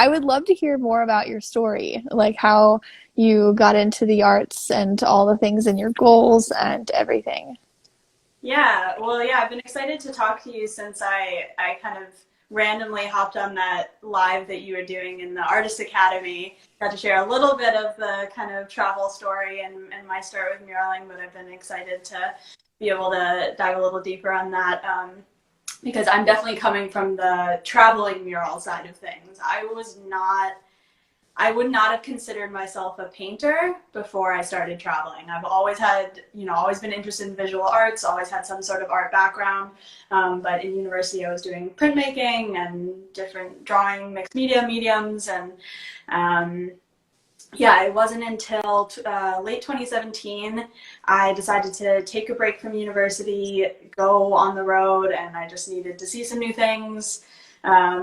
I would love to hear more about your story, like how you got into the arts and all the things and your goals and everything. Yeah, well, yeah, I've been excited to talk to you since I kind of randomly hopped on that live that you were doing in the Artist Academy. Got to share a little bit of the kind of travel story and my start with muraling, but I've been excited to be able to dive a little deeper on that because I'm definitely coming from the traveling mural side of things. I would not have considered myself a painter before I started traveling. I've always had, always been interested in visual arts, always had some sort of art background. But in university, I was doing printmaking and different drawing, mixed media mediums. And yeah, it wasn't until late 2017 I decided to take a break from university, go on the road, and I just needed to see some new things,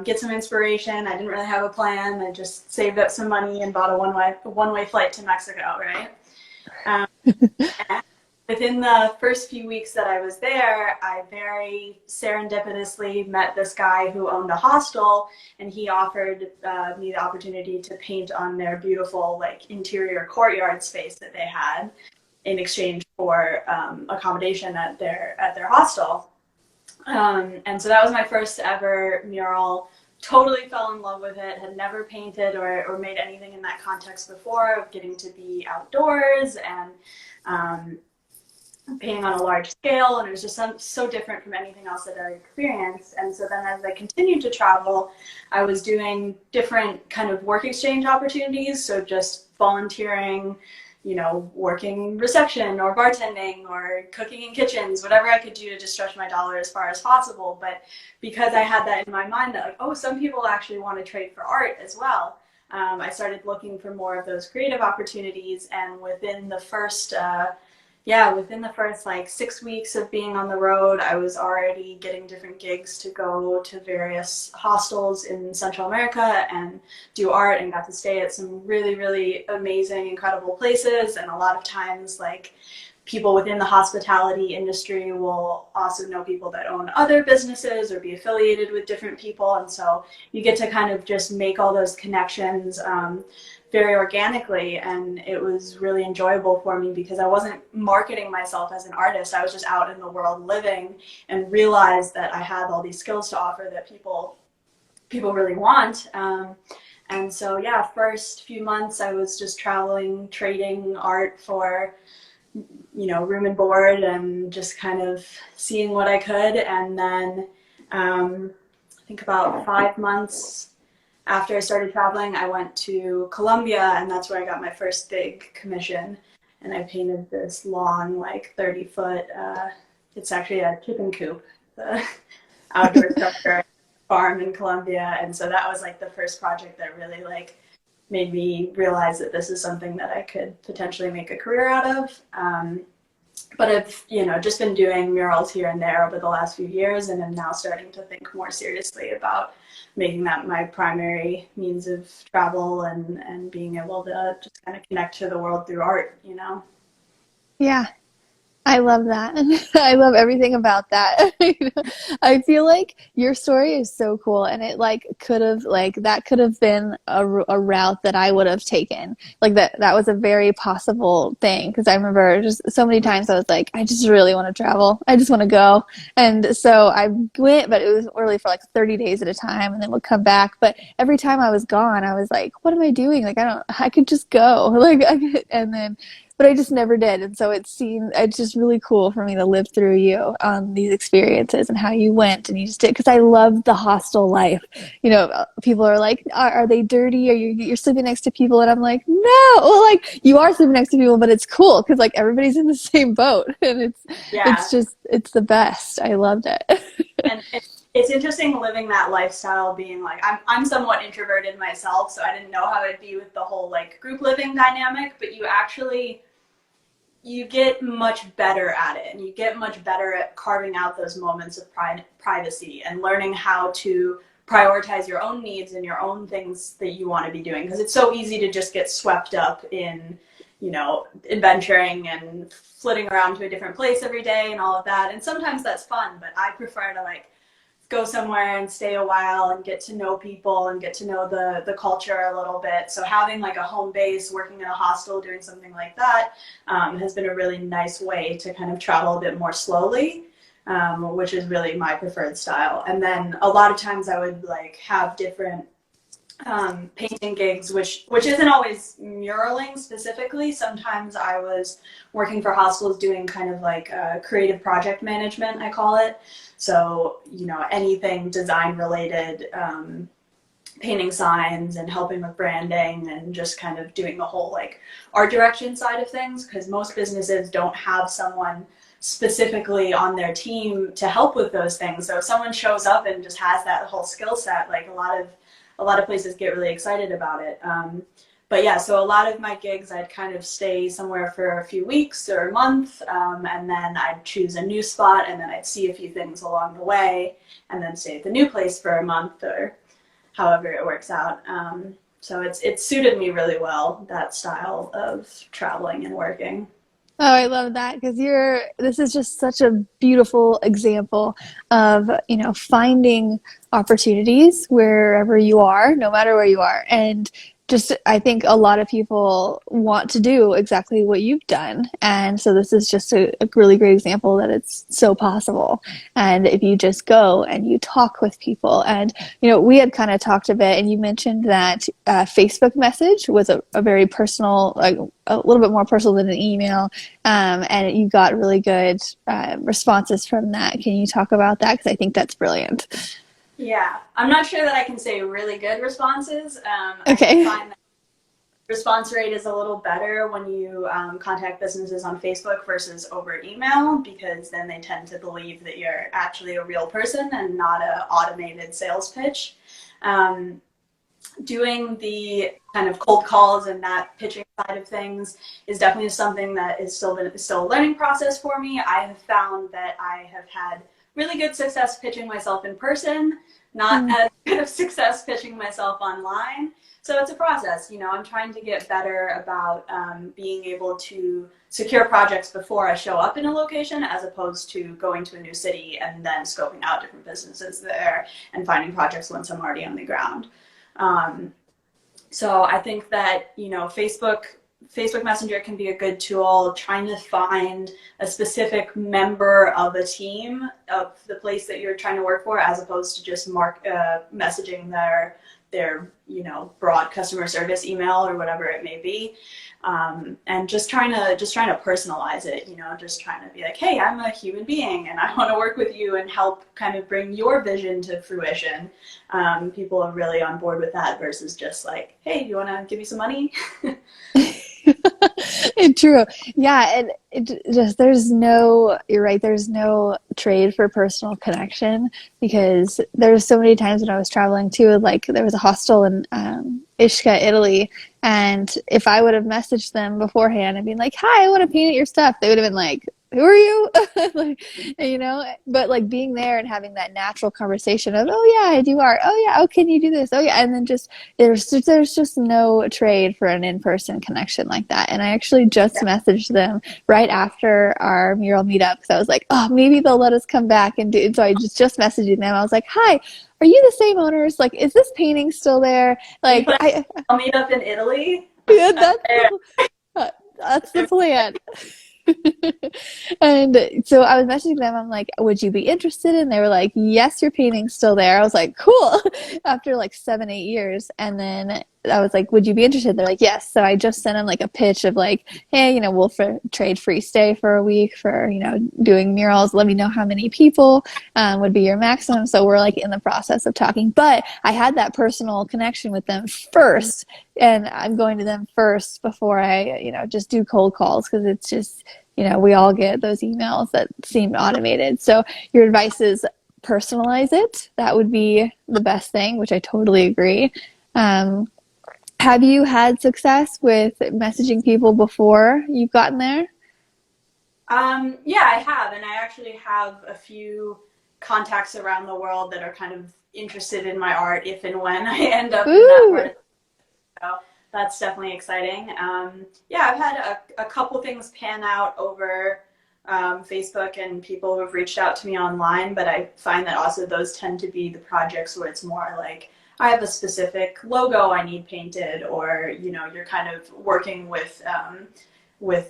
get some inspiration. I didn't really have a plan. I just saved up some money and bought a one-way flight to Mexico, right? Um, Within the first few weeks that I was there, I very serendipitously met this guy who owned a hostel, and he offered me the opportunity to paint on their beautiful, like, interior courtyard space that they had in exchange for accommodation at their hostel. And so that was my first ever mural. Totally fell in love with it. Had never painted or made anything in that context before, of getting to be outdoors and um, painting on a large scale, and it was just so different from anything else that I experienced. And so then as I continued to travel, I was doing different kind of work exchange opportunities, so just volunteering, working reception or bartending or cooking in kitchens, whatever I could do to just stretch my dollar as far as possible. But because I had that in my mind that, like, oh, some people actually want to trade for art as well, I started looking for more of those creative opportunities. And within the first like 6 weeks of being on the road, I was already getting different gigs to go to various hostels in Central America and do art, and got to stay at some really, really amazing, incredible places. And a lot of times, like, people within the hospitality industry will also know people that own other businesses or be affiliated with different people. And so you get to kind of just make all those connections very organically, and it was really enjoyable for me because I wasn't marketing myself as an artist. I was just out in the world living, and realized that I had all these skills to offer that people really want. And so yeah, first few months I was just traveling, trading art for room and board, and just kind of seeing what I could. And then I think about 5 months after I started traveling, I went to Colombia, and that's where I got my first big commission. And I painted this long, like 30-foot, it's actually a chicken coop, the outdoor structure farm in Colombia. And so that was like the first project that really like made me realize that this is something that I could potentially make a career out of. But I've, just been doing murals here and there over the last few years, and I'm now starting to think more seriously about making that my primary means of travel and being able to just kind of connect to the world through art. Yeah, I love that. I love everything about that. I feel like your story is so cool, and it that could have been a route that I would have taken. Like that was a very possible thing, because I remember just so many times I was like, I just really want to travel. I just want to go. And so I went, but it was really for like 30 days at a time, and then would come back. But every time I was gone, I was like, what am I doing? Like I could just go. And then but I just never did. And so it's just really cool for me to live through you on these experiences and how you went and you just did. Because I love the hostel life. People are like, are they dirty? You're sleeping next to people? And I'm like, no. Well, like, you are sleeping next to people, but it's cool because like everybody's in the same boat, and Yeah. it's the best. I loved it. And it's interesting living that lifestyle, being like, I'm somewhat introverted myself, so I didn't know how it'd be with the whole like group living dynamic, but you get much better at it, and you get much better at carving out those moments of privacy and learning how to prioritize your own needs and your own things that you want to be doing, because it's so easy to just get swept up in adventuring and flitting around to a different place every day and all of that. And sometimes that's fun, but I prefer to like go somewhere and stay a while and get to know people and get to know the culture a little bit. So having like a home base, working in a hostel, doing something like that has been a really nice way to kind of travel a bit more slowly, which is really my preferred style. And then a lot of times I would like have different painting gigs, which isn't always muraling specifically. Sometimes I was working for hostels doing kind of like creative project management, I call it. So, you know, anything design related, painting signs and helping with branding and just kind of doing the whole like art direction side of things, because most businesses don't have someone specifically on their team to help with those things. So if someone shows up and just has that whole skill set, like a lot of places get really excited about it. But yeah, so a lot of my gigs, I'd kind of stay somewhere for a few weeks or a month, and then I'd choose a new spot, and then I'd see a few things along the way, and then stay at the new place for a month or however it works out. So it's suited me really well, that style of traveling and working. Oh, I love that because this is just such a beautiful example of, finding opportunities wherever you are, no matter where you are. And just, I think a lot of people want to do exactly what you've done. And so this is just a really great example that it's so possible. And if you just go and you talk with people, and, we had kind of talked a bit, and you mentioned that Facebook message was a very personal, like a little bit more personal than an email. And you got really good responses from that. Can you talk about that? Because I think that's brilliant. Yeah, I'm not sure that I can say really good responses. I Okay. find that response rate is a little better when you contact businesses on Facebook versus over email, because then they tend to believe that you're actually a real person and not an automated sales pitch. Um, Doing the kind of cold calls and that pitching side of things is definitely something that is still a learning process for me. I have found that I have had really good success pitching myself in person, not Mm. as good of success pitching myself online. So it's a process. I'm trying to get better about being able to secure projects before I show up in a location, as opposed to going to a new city and then scoping out different businesses there and finding projects once I'm already on the ground. Um, so I think that, Facebook Messenger can be a good tool, trying to find a specific member of a team of the place that you're trying to work for, as opposed to just messaging their broad customer service email or whatever it may be. And just trying to personalize it, just trying to be like, hey, I'm a human being and I want to work with you and help kind of bring your vision to fruition. People are really on board with that versus just like, hey, do you want to give me some money? True. Yeah, and you're right, there's no trade for personal connection, because there's so many times when I was traveling too, like there was a hostel in Ishka, Italy, and if I would have messaged them beforehand and been like, hi, I want to paint at your stuff, they would have been like, who are you? Like, but like being there and having that natural conversation of, oh yeah, I do art. Oh yeah, oh, can you do this? Oh yeah, and then just there's just no trade for an in-person connection like that. And I actually just messaged them right after our mural meetup, because I was like, oh, maybe they'll let us come back and do. And so I just messaged them. I was like, hi, are you the same owners? Like, is this painting still there? You Like, put I'll meet up in Italy. yeah, I'm there. that's the plan. And so I was messaging them. I'm like, would you be interested? And they were like, yes, your painting's still there. I was like, cool. After like 7, 8 years. And then I was like, would you be interested? They're like, yes. So I just sent them like a pitch of like, hey, we'll trade free stay for a week for, doing murals. Let me know how many people would be your maximum. So we're like in the process of talking. But I had that personal connection with them first. And I'm going to them first before I, just do cold calls, because it's just, we all get those emails that seem automated. So your advice is personalize it. That would be the best thing, which I totally agree. Um, have you had success with messaging people before you've gotten there? Yeah, I have, and I actually have a few contacts around the world that are kind of interested in my art if and when I end up in that part Ooh. of the show. That's definitely exciting. Yeah, I've had a couple things pan out over Facebook and people who have reached out to me online, but I find that also those tend to be the projects where it's more like I have a specific logo I need painted, or you're kind of working with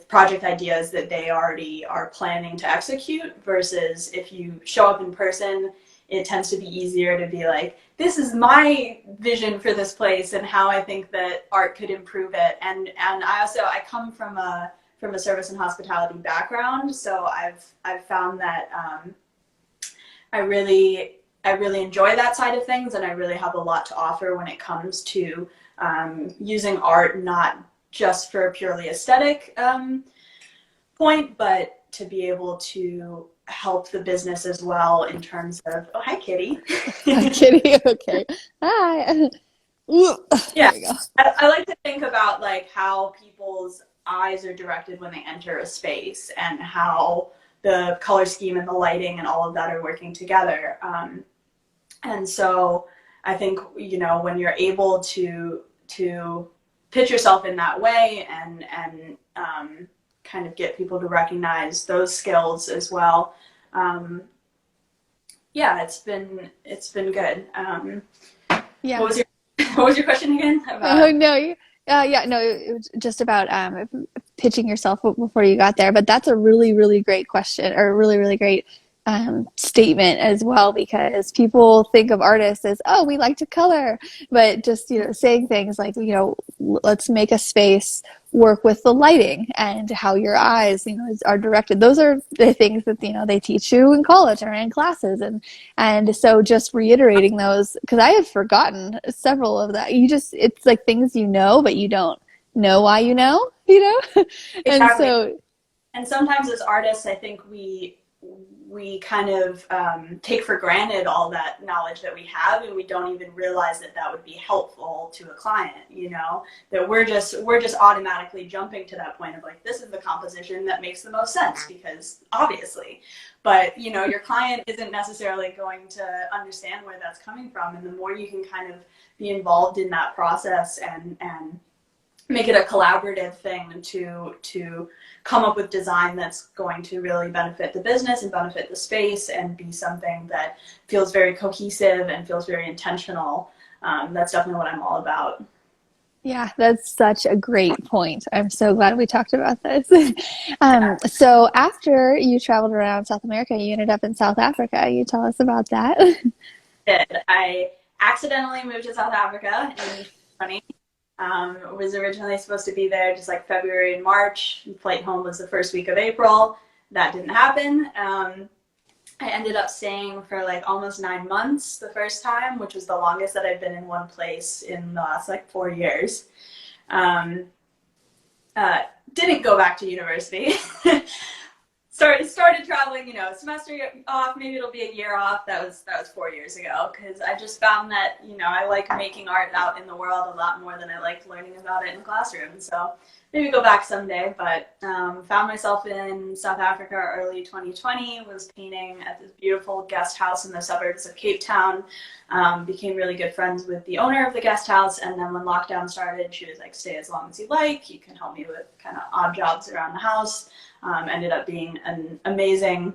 project ideas that they already are planning to execute, versus if you show up in person, it tends to be easier to be like, this is my vision for this place and how I think that art could improve it. And I come from a service and hospitality background, so I've found that I really enjoy that side of things, and I really have a lot to offer when it comes to using art not just for a purely aesthetic point, but to be able to help the business as well in terms of, oh, hi, Kitty. Hi, Kitty. Okay. Hi. Ooh, Yeah, there you go. I like to think about like how people's eyes are directed when they enter a space, and how the color scheme and the lighting and all of that are working together. And so I think, when you're able to pitch yourself in that way, and kind of get people to recognize those skills as well. Yeah, it's been good. Yeah. What was your what was your question again Oh about? no, yeah, no, it was just about pitching yourself before you got there. But that's a really, really great question, or a really, really great statement as well, because people think of artists as, oh, we like to color, but just saying things like, let's make a space work with the lighting and how your eyes are directed. Those are the things that they teach you in college or in classes, and so just reiterating those, because I had forgotten several of that. It's like things but you don't know why and Exactly. so And sometimes as artists, I think we kind of take for granted all that knowledge that we have, and we don't even realize that that would be helpful to a client. That we're just automatically jumping to that point of like, this is the composition that makes the most sense, because obviously, but your client isn't necessarily going to understand where that's coming from. And the more you can kind of be involved in that process, and make it a collaborative thing to come up with design that's going to really benefit the business and benefit the space, and be something that feels very cohesive and feels very intentional. That's definitely what I'm all about. yeah, that's such a great point. I'm so glad we talked about this. So after you traveled around South America, you ended up in South Africa. You tell us about that. I accidentally moved to South Africa in 2020. Was originally supposed to be there just like February and March. Flight home was the first week of April. That didn't happen. I ended up staying for like almost 9 months the first time, which was the longest that I've been in one place in the last like 4 years. Um, didn't go back to university. started traveling, semester off, maybe it'll be a year off. That was 4 years ago, because I just found that, I like making art out in the world a lot more than I liked learning about it in the classroom. So maybe go back someday, but found myself in South Africa early 2020, was painting at this beautiful guest house in the suburbs of Cape Town. Became really good friends with the owner of the guest house, and then when lockdown started, she was like, stay as long as you like, you can help me with kind of odd jobs around the house. Ended up being an amazingly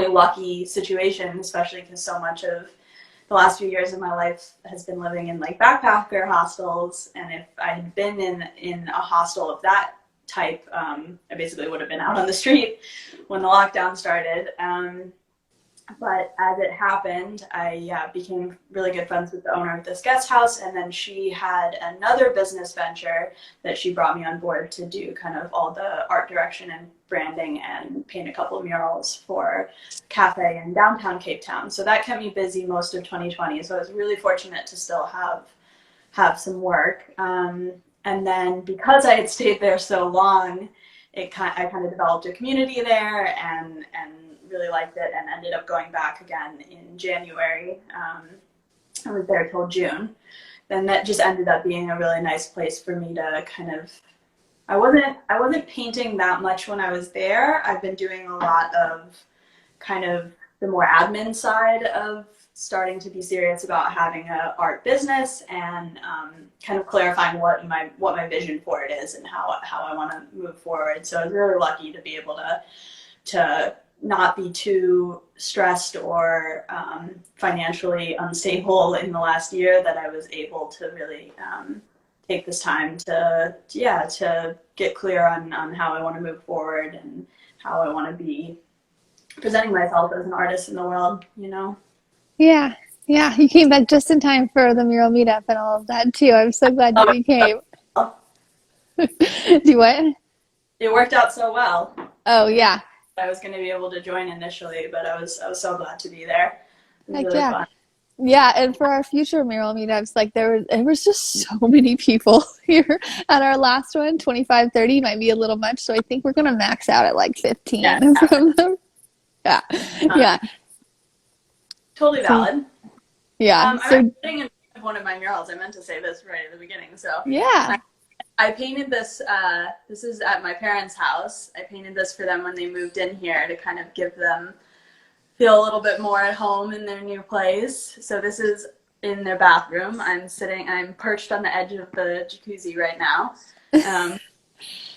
lucky situation, especially because so much of the last few years of my life has been living in like backpacker hostels. And if I had been in a hostel of that type, I basically would have been out on the street when the lockdown started. But as it happened, I became really good friends with the owner of this guest house, and then she had another business venture that she brought me on board to do kind of all the art direction and branding, and paint a couple of murals for a cafe in downtown Cape Town. So that kept me busy most of 2020. So I was really fortunate to still have some work. And then because I had stayed there so long, I kind of developed a community there, and really liked it, and ended up going back again in January. I was there till June. Then that just ended up being a really nice place for me to kind of, I wasn't painting that much when I was there. I've been doing a lot of kind of the more admin side of starting to be serious about having an art business and kind of clarifying what my vision for it is and how I want to move forward. So I was really lucky to be able to not be too stressed or financially unstable in the last year, that I was able to really take this time to get clear on how I want to move forward and how I want to be presenting myself as an artist in the world, you know? Yeah. Yeah. You came back just in time for the mural meetup and all of that too. I'm so glad that Oh, you came. Do what? it worked out so well. Oh, I didn't yeah. think I was going to be able to join initially, but I was so glad to be there. It was Heck really yeah. fun. Yeah, and for our future mural meetups, like there was just so many people here at our last one. 25, 30 might be a little much, so I think we're gonna max out at like Yeah, 15 from them. Yeah. uh, Yeah. totally So valid. yeah. I'm actually So putting in one of my murals. I meant to say this right at the beginning. So yeah. I painted this. This is at my parents' house. I painted this for them when they moved in here to kind of give them feel a little bit more at home in their new place. So this is in their bathroom. I'm perched on the edge of the jacuzzi right now.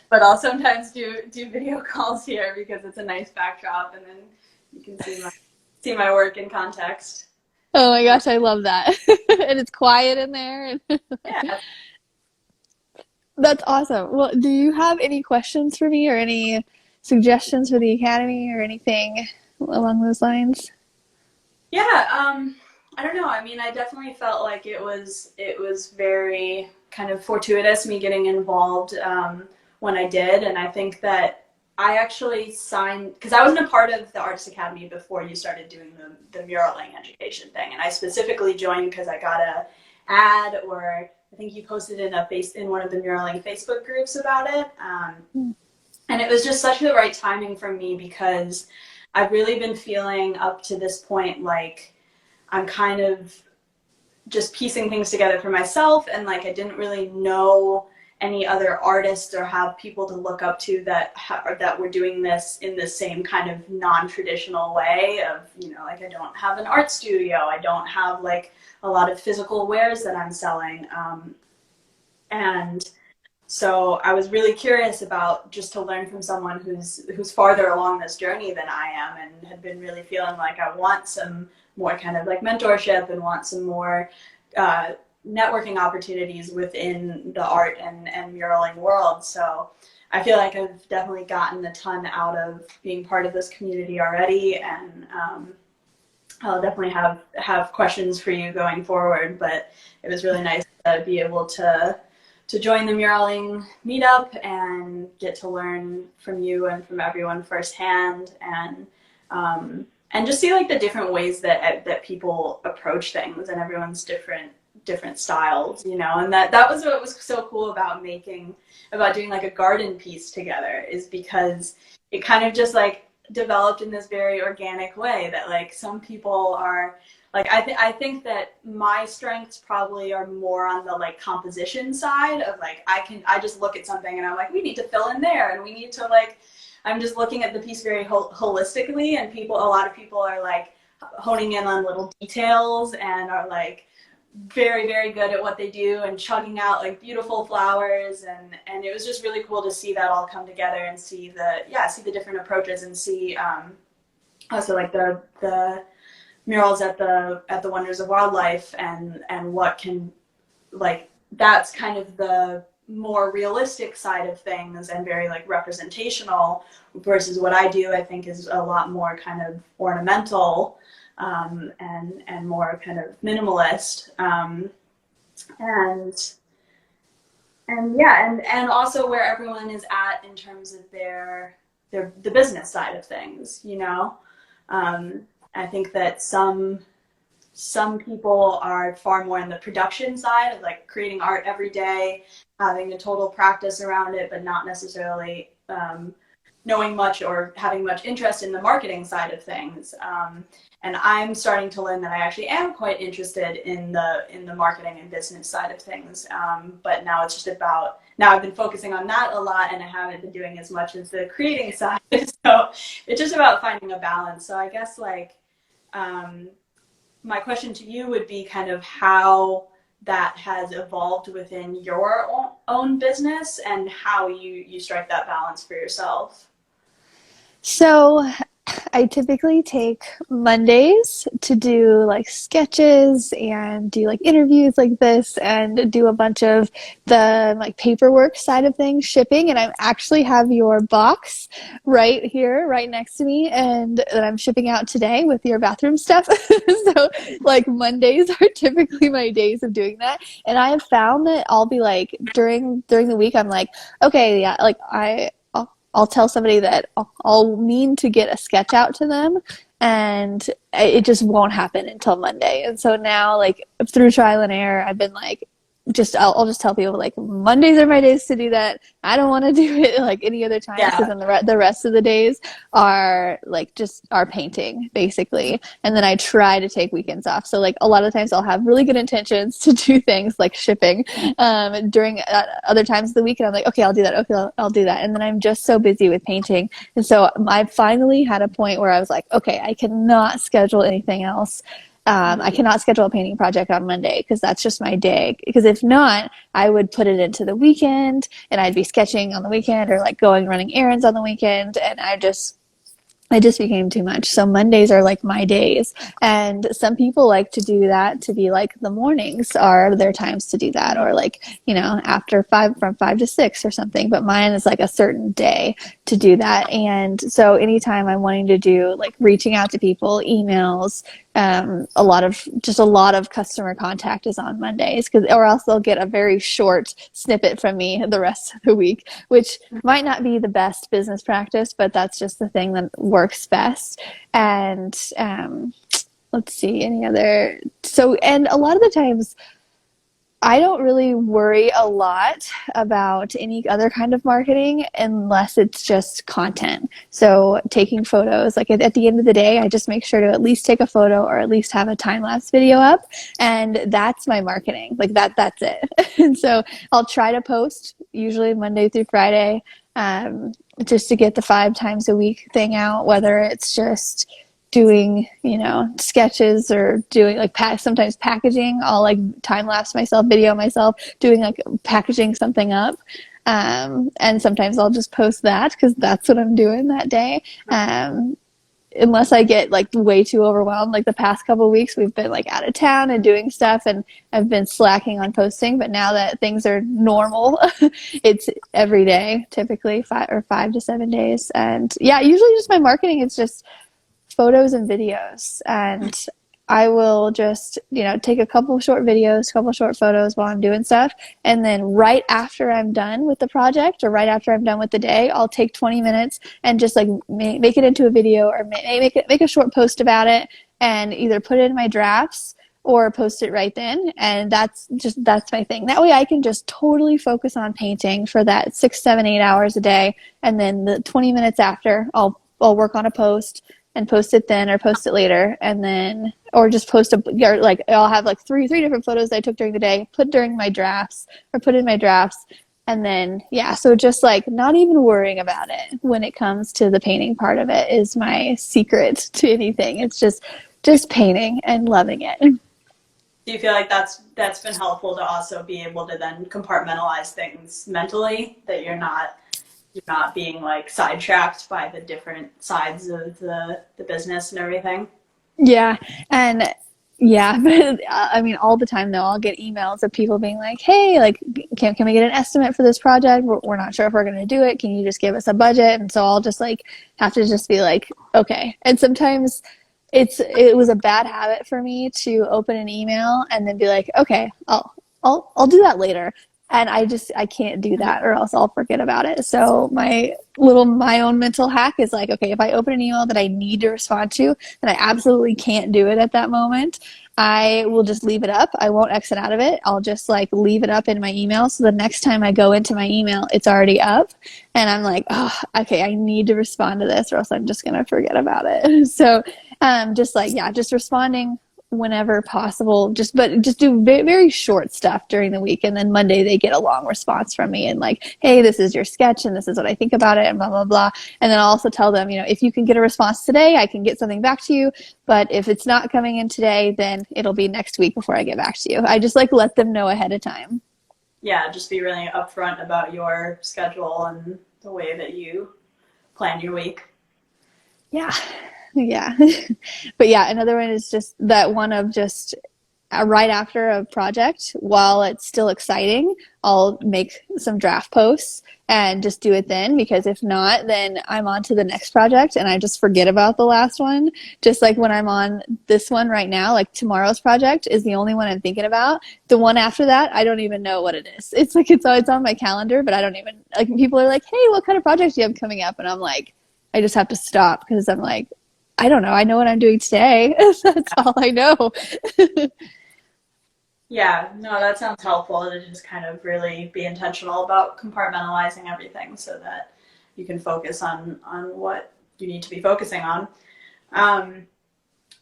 But I'll sometimes do video calls here because it's a nice backdrop, and then you can see my work in context. Oh my gosh, I love that. And it's quiet in there. Yeah. That's awesome. Well, do you have any questions for me or any suggestions for the academy or anything along those lines? Yeah, I don't know. I mean, I definitely felt like it was very kind of fortuitous me getting involved when I did, and I think that I actually signed because I wasn't a part of the Artist Academy before you started doing the muraling education thing, and I specifically joined because I got a ad, or I think you posted in one of the muraling Facebook groups about it. And it was just such the right timing for me because I've really been feeling up to this point like I'm kind of just piecing things together for myself, and like I didn't really know any other artists or have people to look up to that were doing this in the same kind of non-traditional way of, you know, like I don't have an art studio, I don't have like a lot of physical wares that I'm selling, and so I was really curious about just to learn from someone who's farther along this journey than I am, and had been really feeling like I want some more kind of like mentorship and want some more networking opportunities within the art and muraling world. So I feel like I've definitely gotten a ton out of being part of this community already, and I'll definitely have questions for you going forward. But it was really nice to be able to join the muraling meetup and get to learn from you and from everyone firsthand, and just see like the different ways that people approach things, and everyone's different styles, you know. And that was what was so cool about doing like a garden piece together, is because it kind of just like developed in this very organic way that like some people are like, I think that my strengths probably are more on the like composition side of like I just look at something and I'm like, we need to fill in there, and we need to like, I'm just looking at the piece very holistically, and a lot of people are like honing in on little details and are like very, very good at what they do and chugging out like beautiful flowers, and it was just really cool to see that all come together and see the different approaches, and see also like the murals at the Wonders of Wildlife, and what can, like, that's kind of the more realistic side of things and very like representational, versus what I do I think is a lot more kind of ornamental, and more kind of minimalist, and also where everyone is at in terms of the business side of things, you know. I think that some people are far more in the production side of like creating art every day, having a total practice around it, but not necessarily knowing much or having much interest in the marketing side of things. And I'm starting to learn that I actually am quite interested in the marketing and business side of things. But now I've been focusing on that a lot, and I haven't been doing as much as the creating side. So it's just about finding a balance. So I guess like, my question to you would be kind of how that has evolved within your own business and how you strike that balance for yourself. So I typically take Mondays to do like sketches and do like interviews like this and do a bunch of the like paperwork side of things, shipping. And I actually have your box right here, right next to me, and that I'm shipping out today with your bathroom stuff. So like Mondays are typically my days of doing that. And I have found that I'll be like during the week, I'm like, okay, yeah, like I'll tell somebody that I'll mean to get a sketch out to them, and it just won't happen until Monday. And so now, like through trial and error, I've been like, I'll just tell people like Mondays are my days to do that. I don't want to do it like any other times because Yeah. then the rest of the days are like just our painting basically. And then I try to take weekends off. So like a lot of times I'll have really good intentions to do things like shipping during other times of the week, and I'm like, okay, I'll do that. Okay, I'll do that. And then I'm just so busy with painting. And so I finally had a point where I was like, okay, I cannot schedule anything else. I cannot schedule a painting project on Monday because that's just my day. Because if not, I would put it into the weekend and I'd be sketching on the weekend or like going running errands on the weekend. And it just became too much. So Mondays are like my days. And some people like to do that to be like the mornings are their times to do that, or like, after from 5 to 6 or something. But mine is like a certain day to do that. And so anytime I'm wanting to do like reaching out to people, emails, a lot of customer contact is on Mondays, or else they'll get a very short snippet from me the rest of the week, which might not be the best business practice, but that's just the thing that works best. And let's see, any other. So, and a lot of the times I don't really worry a lot about any other kind of marketing unless it's just content. So taking photos, like at the end of the day, I just make sure to at least take a photo or at least have a time-lapse video up. And that's my marketing. Like that's it. And so I'll try to post usually Monday through Friday, just to get the 5 times a week thing out, whether it's just doing, sketches or doing like sometimes packaging. I'll like time lapse myself, video myself doing like packaging something up. And sometimes I'll just post that because that's what I'm doing that day. Unless I get like way too overwhelmed. Like the past couple of weeks, we've been like out of town and doing stuff, and I've been slacking on posting. But now that things are normal, it's every day, typically 5 to 7 days. And yeah, usually just my marketing is just photos and videos, and I will just take a couple short videos, couple short photos while I'm doing stuff, and then right after I'm done with the project or right after I'm done with the day, I'll take 20 minutes and just like make it into a video or make a short post about it, and either put it in my drafts or post it right then. And that's my thing. That way I can just totally focus on painting for that 6, 7, 8 hours a day, and then the 20 minutes after I'll work on a post and post it then or post it later, and then or just I'll have like three different photos that I took during the day, put in my drafts, and then so just like not even worrying about it when it comes to the painting part of it is my secret to anything. It's just painting and loving it. Do you feel like that's been helpful to also be able to then compartmentalize things mentally, that you're not being like sidetracked by the different sides of the business and everything? Yeah. And but I mean, all the time though, I'll get emails of people being like, hey, like, can we get an estimate for this project? We're not sure if we're going to do it. Can you just give us a budget? And so I'll just like have to just be like, okay. And sometimes it was a bad habit for me to open an email and then be like, okay, I'll do that later. And I can't do that or else I'll forget about it. So my own mental hack is like, okay, if I open an email that I need to respond to and I absolutely can't do it at that moment, I will just leave it up. I won't exit out of it. I'll just like leave it up in my email. So the next time I go into my email, it's already up. And I'm like, oh, okay, I need to respond to this or else I'm just going to forget about it. So just responding whenever possible, just do very, very short stuff during the week, and then Monday they get a long response from me and like, hey, this is your sketch and this is what I think about it and blah blah blah. And then I'll also tell them, if you can get a response today, I can get something back to you, but if it's not coming in today, then it'll be next week before I get back to you. I just like let them know ahead of time. Yeah, just be really upfront about your schedule and the way that you plan your week. Yeah. Yeah. But yeah, another one is just that one of just right after a project, while it's still exciting, I'll make some draft posts and just do it then, because if not, then I'm on to the next project and I just forget about the last one. Just like when I'm on this one right now, like tomorrow's project is the only one I'm thinking about. The one after that, I don't even know what it is. It's like it's on my calendar, but I don't even like, people are like, "Hey, what kind of project do you have coming up?" And I'm like, I just have to stop because I'm like, I don't know. I know what I'm doing today. That's all I know. Yeah, no, that sounds helpful to just kind of really be intentional about compartmentalizing everything so that you can focus on what you need to be focusing on. Um,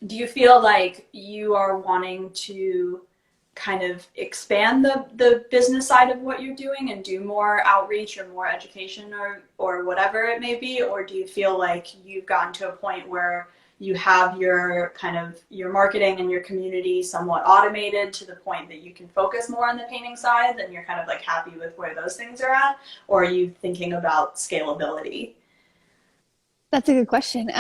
do you feel like you are wanting to kind of expand the business side of what you're doing and do more outreach or more education or whatever it may be? Or do you feel like you've gotten to a point where you have your kind of your marketing and your community somewhat automated to the point that you can focus more on the painting side, then you're kind of like happy with where those things are at? Or are you thinking about scalability? That's a good question.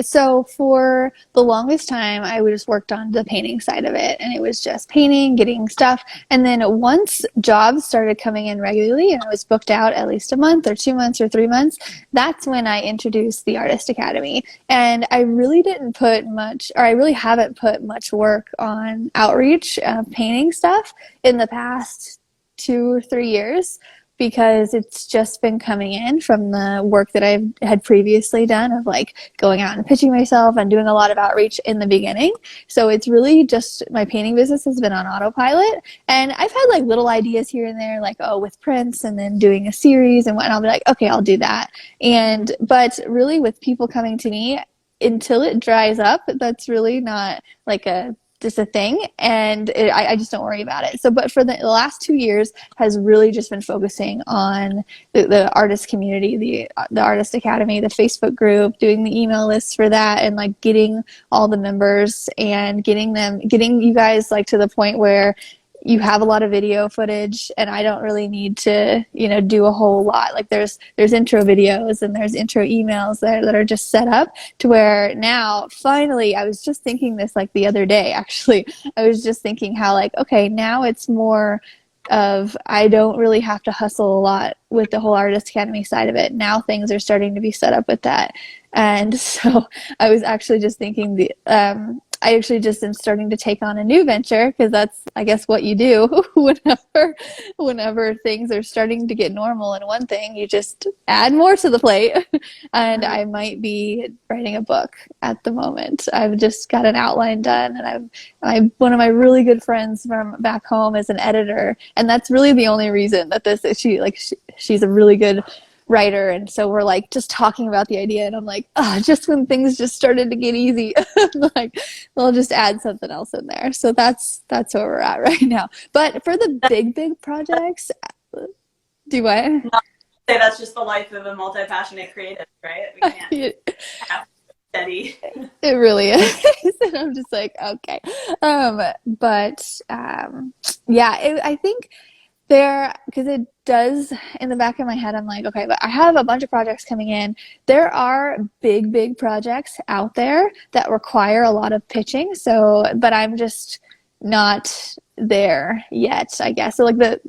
So for the longest time, I just worked on the painting side of it, and it was just painting, getting stuff. And then once jobs started coming in regularly, and I was booked out at least a month or 2 months or 3 months, that's when I introduced the Artist Academy. And I really didn't put much, or I really haven't put much work on outreach of painting stuff in the past 2 or 3 years, because it's just been coming in from the work that I had previously done of like going out and pitching myself and doing a lot of outreach in the beginning. So it's really just my painting business has been on autopilot. And I've had like little ideas here and there, like, oh, with prints and then doing a series and what, and I'll be like, okay, I'll do that. But really with people coming to me, until it dries up, that's really not like just a thing, and I just don't worry about it. So, but for the last 2 years has really just been focusing on the artist community, the Artist Academy, the Facebook group, doing the email lists for that, and like getting all the members and getting you guys like to the point where you have a lot of video footage, and I don't really need to, do a whole lot. Like there's intro videos and there's intro emails that are just set up to where now finally, I was just thinking this like the other day, actually. I was just thinking how like, okay, now it's more of I don't really have to hustle a lot with the whole Artist Academy side of it. Now things are starting to be set up with that. And so I was actually just thinking I actually just am starting to take on a new venture, because that's, I guess, what you do whenever things are starting to get normal in one thing, you just add more to the plate. And I might be writing a book at the moment. I've just got an outline done, and one of my really good friends from back home is an editor, and that's really the only reason that she's a really good writer, and so we're like just talking about the idea, and I'm like, just when things just started to get easy, like we'll just add something else in there. So that's where we're at right now. But for the big projects, do what? Not say that's just the life of a multi-passionate creative, right? We can't have steady. It really is. And I'm just like, okay. Yeah, I think because it does, in the back of my head, I'm like, okay, but I have a bunch of projects coming in. There are big projects out there that require a lot of pitching. So, but I'm just not there yet, I guess. So like the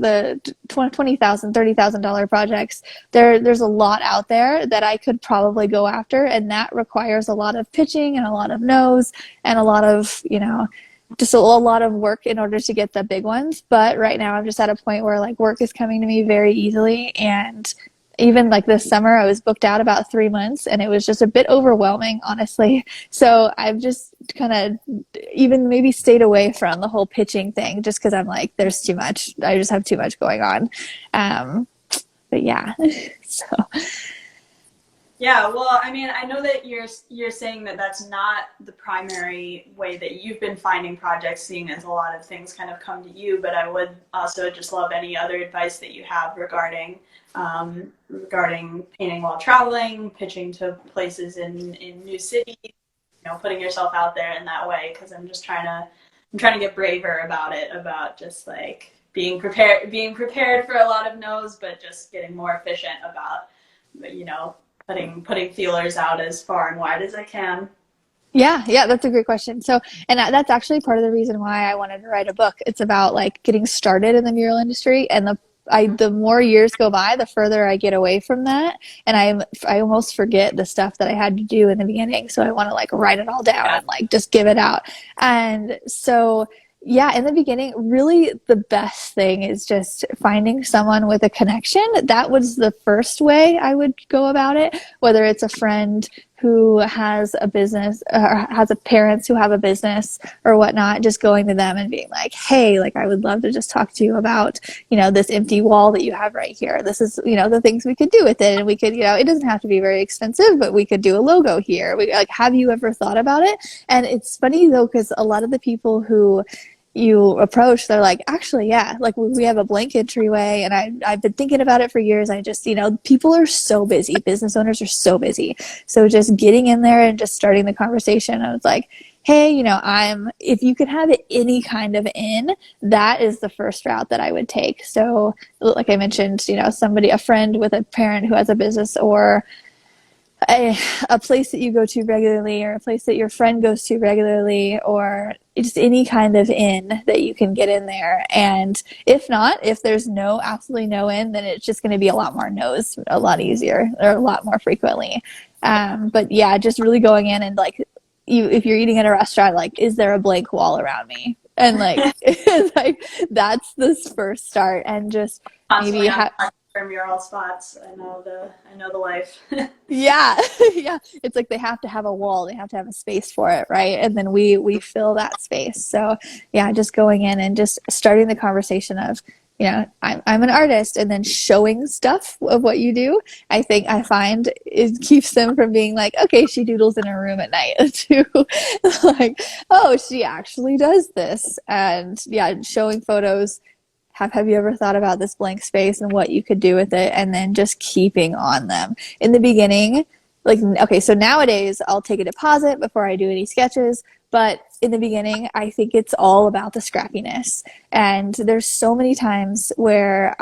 $20,000, $30,000 projects, there's a lot out there that I could probably go after, and that requires a lot of pitching and a lot of no's and a lot of, just a lot of work in order to get the big ones. But right now I'm just at a point where like work is coming to me very easily, and even like this summer I was booked out about 3 months, and it was just a bit overwhelming, honestly. So I've just kind of even maybe stayed away from the whole pitching thing, just because I'm like, there's too much. I just have too much going on. But yeah. So Yeah, well, I mean, I know that you're saying that that's not the primary way that you've been finding projects, seeing as a lot of things kind of come to you. But I would also just love any other advice that you have regarding painting while traveling, pitching to places in new cities, putting yourself out there in that way. Because I'm trying to get braver about it, about just like being prepared for a lot of no's, but just getting more efficient about you know putting feelers out as far and wide as I can. Yeah, yeah, that's a great question. So, and that's actually part of the reason why I wanted to write a book. It's about like getting started in the mural industry, and the more years go by, the further I get away from that, and I almost forget the stuff that I had to do in the beginning. So I want to like write it all down Yeah, and like just give it out. And so yeah, in the beginning, really the best thing is just finding someone with a connection. That was the first way I would go about it, whether it's a friend who has a business or has a parents who have a business or whatnot, just going to them and being like, hey, like I would love to just talk to you about, this empty wall that you have right here. This is, the things we could do with it. And we could, it doesn't have to be very expensive, but we could do a logo here. We like, have you ever thought about it? And it's funny though, because a lot of the people who you approach, they're like, actually, yeah, like we have a blank entryway and I've been thinking about it for years. I just, people are so busy. Business owners are so busy. So just getting in there and just starting the conversation, I was like, hey, if you could have it any kind of in, that is the first route that I would take. So like I mentioned, a friend with a parent who has a business, or a place that you go to regularly, or a place that your friend goes to regularly, or just any kind of inn that you can get in there. And if there's absolutely no inn, then it's just going to be a lot more no's, a lot easier, or a lot more frequently. But yeah, just really going in and like, if you're eating at a restaurant, like, is there a blank wall around me? And like, like that's this first start, and just maybe constantly on for mural spots. I know the life. yeah, yeah. It's like they have to have a wall, they have to have a space for it, right? And then we fill that space. So yeah, just going in and just starting the conversation of, I'm an artist, and then showing stuff of what you do. I find it keeps them from being like, okay, she doodles in her room at night, to like, oh, she actually does this. And yeah, showing photos. Have you ever thought about this blank space and what you could do with it? And then just keeping on them in the beginning. Like, okay, so nowadays I'll take a deposit before I do any sketches, but in the beginning I think it's all about the scrappiness. And there's so many times where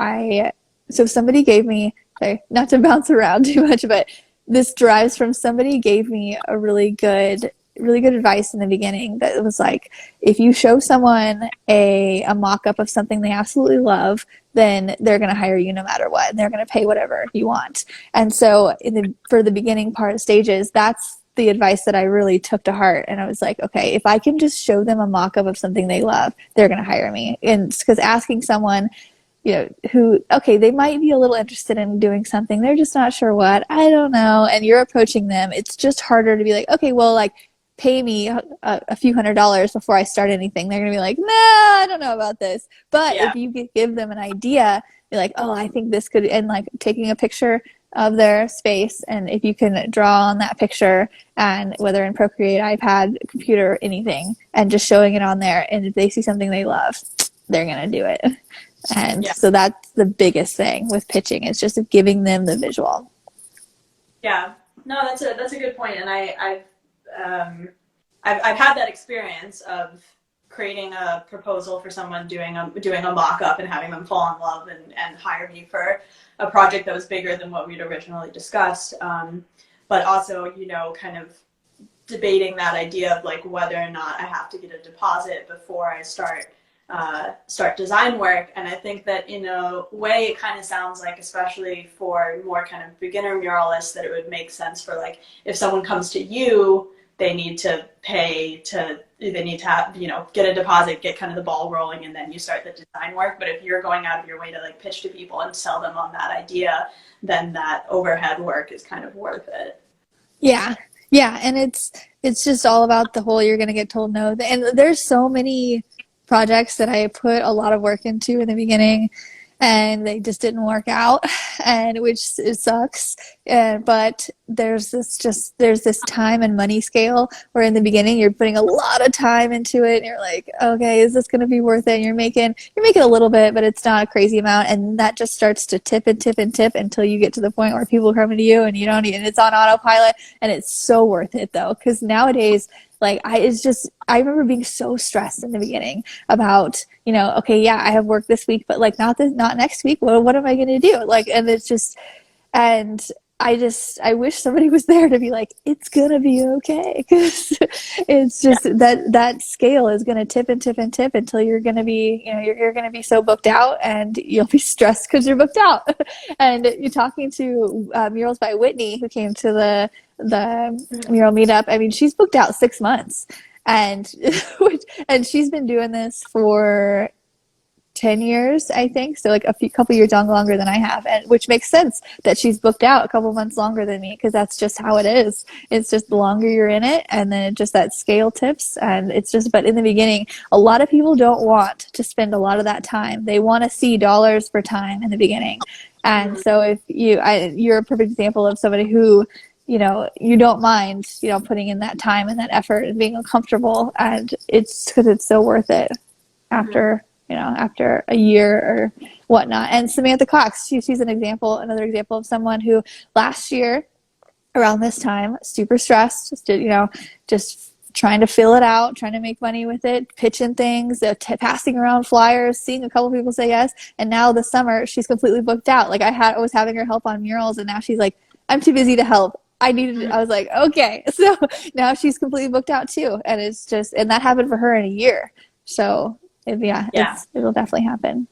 so somebody gave me, sorry, not to bounce around too much, but this derives from somebody gave me a really good advice in the beginning, that was like, if you show someone a mock-up of something they absolutely love, then they're going to hire you no matter what, and they're going to pay whatever you want. And so for the beginning part of stages, that's the advice that I really took to heart. And I was like, okay, if I can just show them a mock-up of something they love, they're going to hire me. And because asking someone, who, okay, they might be a little interested in doing something, they're just not sure what, I don't know, and you're approaching them, it's just harder to be like, okay, well, like, pay me a few $100s before I start anything. They're going to be like, nah, I don't know about this. But Yeah, if you give them an idea, you're like, oh, I think this could, and like taking a picture of their space, and if you can draw on that picture, and whether in Procreate, iPad, computer, anything, and just showing it on there, and if they see something they love, they're going to do it. And yeah, so that's the biggest thing with pitching, is just giving them the visual. yeah. No, that's a good point, and I've had that experience of creating a proposal for someone, doing a mock-up and having them fall in love and hire me for a project that was bigger than what we'd originally discussed. But also, kind of debating that idea of like whether or not I have to get a deposit before I start design work. And I think that in a way it kind of sounds like, especially for more kind of beginner muralists, that it would make sense for like, if someone comes to you, they need to have, get a deposit, get kind of the ball rolling, and then you start the design work. But if you're going out of your way to like pitch to people and sell them on that idea, then that overhead work is kind of worth it. Yeah. Yeah. And it's just all about the whole, you're going to get told no. And there's so many projects that I put a lot of work into in the beginning. and they just didn't work out, and which it sucks. But there's this time and money scale where in the beginning you're putting a lot of time into it, and you're like, okay, is this going to be worth it? And you're making a little bit, but it's not a crazy amount, and that just starts to tip and tip and tip until you get to the point where people are coming to you and you don't, and it's on autopilot, and it's so worth it though, because nowadays, like, I remember being so stressed in the beginning about, okay, yeah, I have work this week, but like not next week. What am I going to do? Like, and it's just, and I wish somebody was there to be like, it's going to be okay. Because it's just that scale is going to tip and tip and tip until you're going to be, you're going to be so booked out, and you'll be stressed because you're booked out. And you're talking to Murals by Whitney, who came to the Mural Meetup. I mean, she's booked out 6 months, and and she's been doing this for 10 years, I think. So like couple years longer than I have, and which makes sense that she's booked out a couple months longer than me, because that's just how it is. It's just the longer you're in it, and then it just that scale tips, and it's just, but in the beginning, a lot of people don't want to spend a lot of that time. They want to see dollars for time in the beginning. And so if you're a perfect example of somebody who, you don't mind, putting in that time and that effort and being uncomfortable, and it's because it's so worth it after, after a year or whatnot. And Samantha Cox, she's another example of someone who last year around this time, super stressed, just trying to fill it out, trying to make money with it, pitching things, passing around flyers, seeing a couple people say yes. And now this summer, she's completely booked out. Like I was having her help on murals, and now she's like, I'm too busy to help. I was like, okay. So now she's completely booked out too. And it's just, and that happened for her in a year. So it'll definitely happen.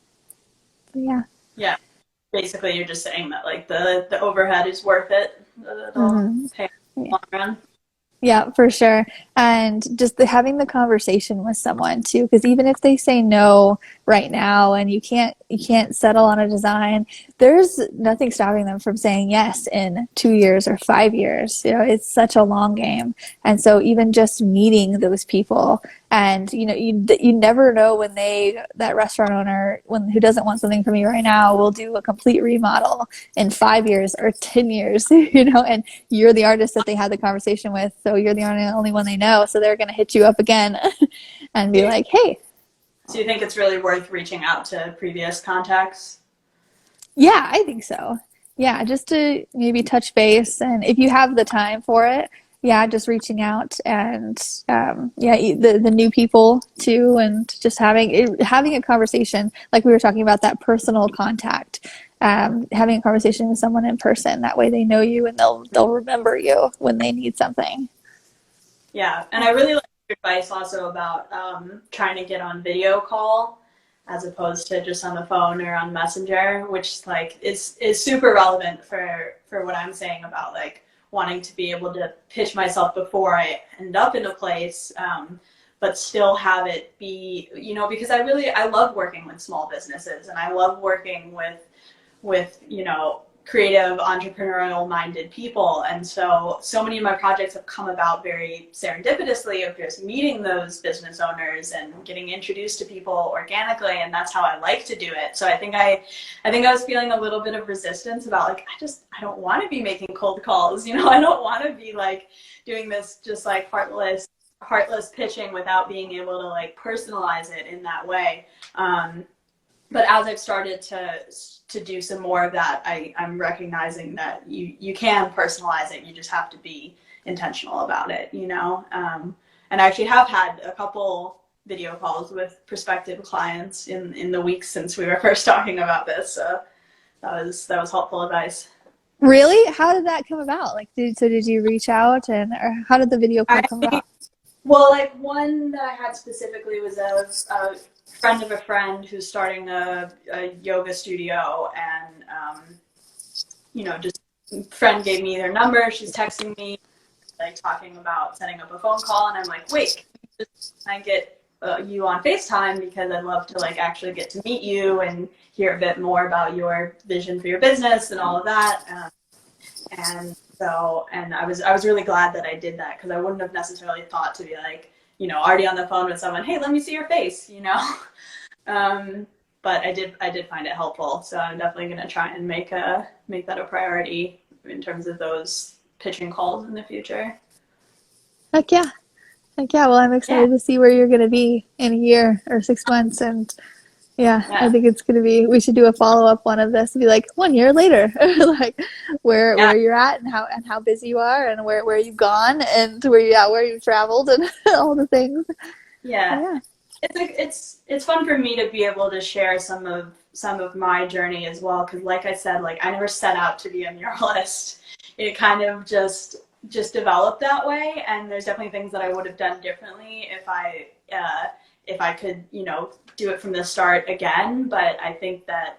But yeah. Yeah. Basically, you're just saying that like the overhead is worth it. It'll pay in the long run. Yeah, for sure. And just having the conversation with someone too, because even if they say no right now and you can't settle on a design, there's nothing stopping them from saying yes in 2 years or 5 years. It's such a long game. And so even just meeting those people, and you never know when that restaurant owner who doesn't want something from you right now will do a complete remodel in 5 years or 10 years, and you're the artist that they had the conversation with, so you're the only one they know, so they're going to hit you up again and be like, hey. Do you think it's really worth reaching out to previous contacts? Yeah, I think so. Yeah, just to maybe touch base, and if you have the time for it, yeah, just reaching out, and the new people too, and just having a conversation, like we were talking about, that personal contact, having a conversation with someone in person. That way they know you, and they'll remember you when they need something. Yeah, and I really like your advice also about trying to get on video call as opposed to just on the phone or on Messenger, which like is super relevant for what I'm saying about like wanting to be able to pitch myself before I end up in a place, but still have it be, because I love working with small businesses, and I love working with creative, entrepreneurial minded people. And so many of my projects have come about very serendipitously of just meeting those business owners and getting introduced to people organically. And that's how I like to do it. So I think I was feeling a little bit of resistance about like, I don't want to be making cold calls. I don't want to be like doing this just like heartless pitching without being able to like personalize it in that way. But as I've started to do some more of that, I'm recognizing that you can personalize it. You just have to be intentional about it, And I actually have had a couple video calls with prospective clients in the weeks since we were first talking about this. So that was helpful advice. Really? How did that come about? Like, did you reach out, or how did the video call come about? Well, like one that I had specifically was a friend of a friend who's starting a yoga studio, and just friend gave me their number. She's texting me, like talking about setting up a phone call, and I'm like, wait, can I get you on FaceTime, because I'd love to like actually get to meet you and hear a bit more about your vision for your business and all of that. And I was really glad that I did that, because I wouldn't have necessarily thought to be like, already on the phone with someone, hey, let me see your face, but I did find it helpful. So I'm definitely going to try and make that a priority in terms of those pitching calls in the future. Heck yeah. Heck yeah. Well, I'm Yeah, excited to see where you're going to be in a year or 6 months. And yeah, I yeah, think it's going to be, we should do a follow-up one of this and be like 1 year later, like yeah, where you're at and how busy you are and where you've gone and where you've traveled and all the things. yeah. Yeah. It's fun for me to be able to share some of my journey as well, because like I said, like I never set out to be a muralist. It kind of just developed that way, and there's definitely things that I would have done differently if I could, do it from the start again. But I think that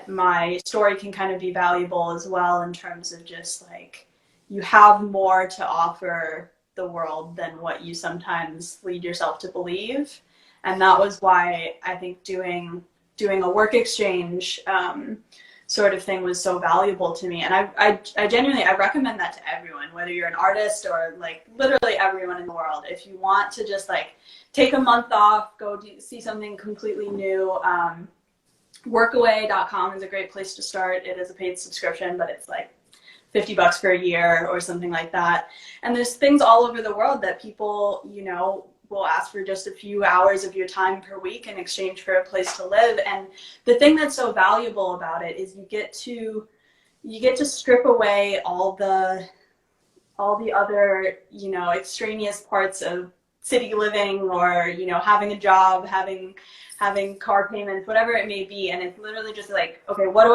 my story can kind of be valuable as well, in terms of just like you have more to offer the world than what you sometimes lead yourself to believe. And that was why I think doing a work exchange sort of thing was so valuable to me. And I genuinely, I recommend that to everyone, whether you're an artist or like literally everyone in the world. If you want to just like take a month off, see something completely new, workaway.com is a great place to start. It is a paid subscription, but it's like $50 for a year or something like that. And there's things all over the world that people, will ask for just a few hours of your time per week in exchange for a place to live. And the thing that's so valuable about it is you get to strip away all the other, extraneous parts of city living, or, having a job, having car payments, whatever it may be. And it's literally just like, okay, what do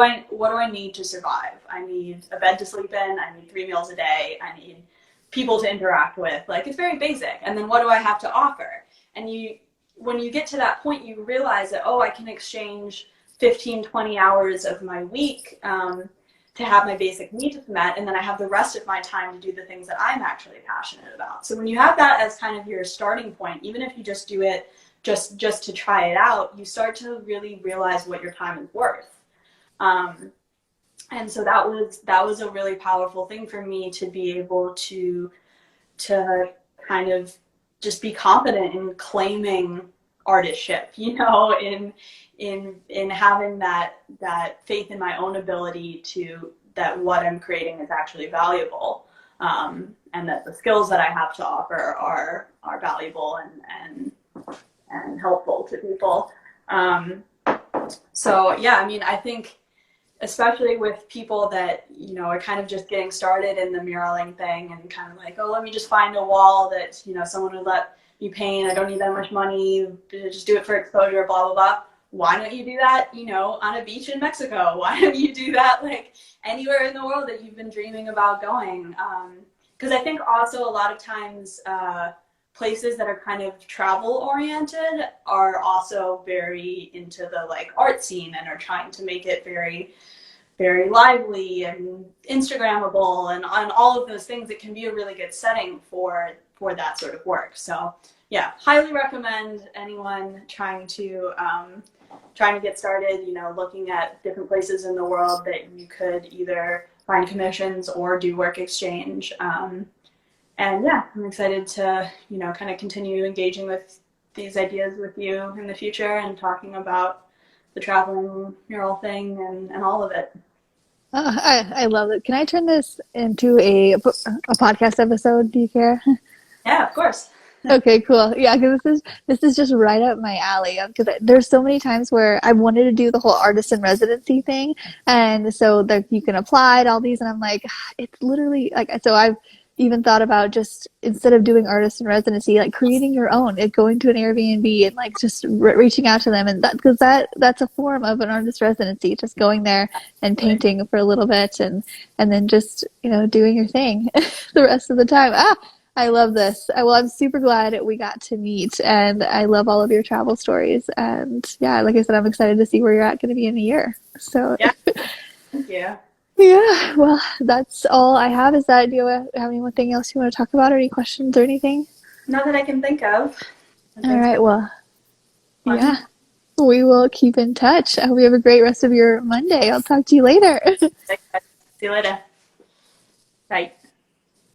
I need to survive? I need a bed to sleep in. I need 3 meals a day. I need people to interact with. Like, it's very basic. And then what do I have to offer? And when you get to that point, you realize that, oh, I can exchange 15, 20 hours of my week to have my basic needs met, and then I have the rest of my time to do the things that I'm actually passionate about. So when you have that as kind of your starting point, even if you just do it just to try it out, you start to really realize what your time is worth. And so that was a really powerful thing for me, to be able to kind of just be confident in claiming artistship, in having that faith in my own ability that what I'm creating is actually valuable, and that the skills that I have to offer are valuable and helpful to people. So yeah, I mean, I think especially with people that, are kind of just getting started in the muraling thing, and kind of like, oh, let me just find a wall that, someone would let me paint. I don't need that much money. Just do it for exposure, blah, blah, blah. Why don't you do that, on a beach in Mexico? Why don't you do that, like, anywhere in the world that you've been dreaming about going? Because I think also a lot of times places that are kind of travel oriented are also very into the like art scene, and are trying to make it very, very lively and Instagrammable, and on all of those things. It can be a really good setting for that sort of work. So yeah, highly recommend anyone trying to get started, looking at different places in the world that you could either find commissions or do work exchange. And yeah, I'm excited to, kind of continue engaging with these ideas with you in the future, and talking about the traveling mural thing and all of it. I love it. Can I turn this into a podcast episode? Do you care? Yeah, of course. Okay, cool. Yeah, because this is just right up my alley. Because there's so many times where I wanted to do the whole artist in residency thing, and so that you can apply to all these, and I'm like, it's literally like. So I've even thought about, just instead of doing artist in residency, like creating your own, like going to an Airbnb and like just reaching out to them, and that's a form of an artist residency, just going there and painting for a little bit, and then just doing your thing the rest of the time. I love this. Well, I'm super glad we got to meet, and I love all of your travel stories. And yeah, like I said, I'm excited to see where you're at going to be in a year. So Yeah, thank you. yeah, well, that's all I have. Do you have anything else you want to talk about, or any questions or anything? Not that I can think of. All right, well, yeah, we will keep in touch. I hope you have a great rest of your Monday. I'll talk to you later. See you later. Bye.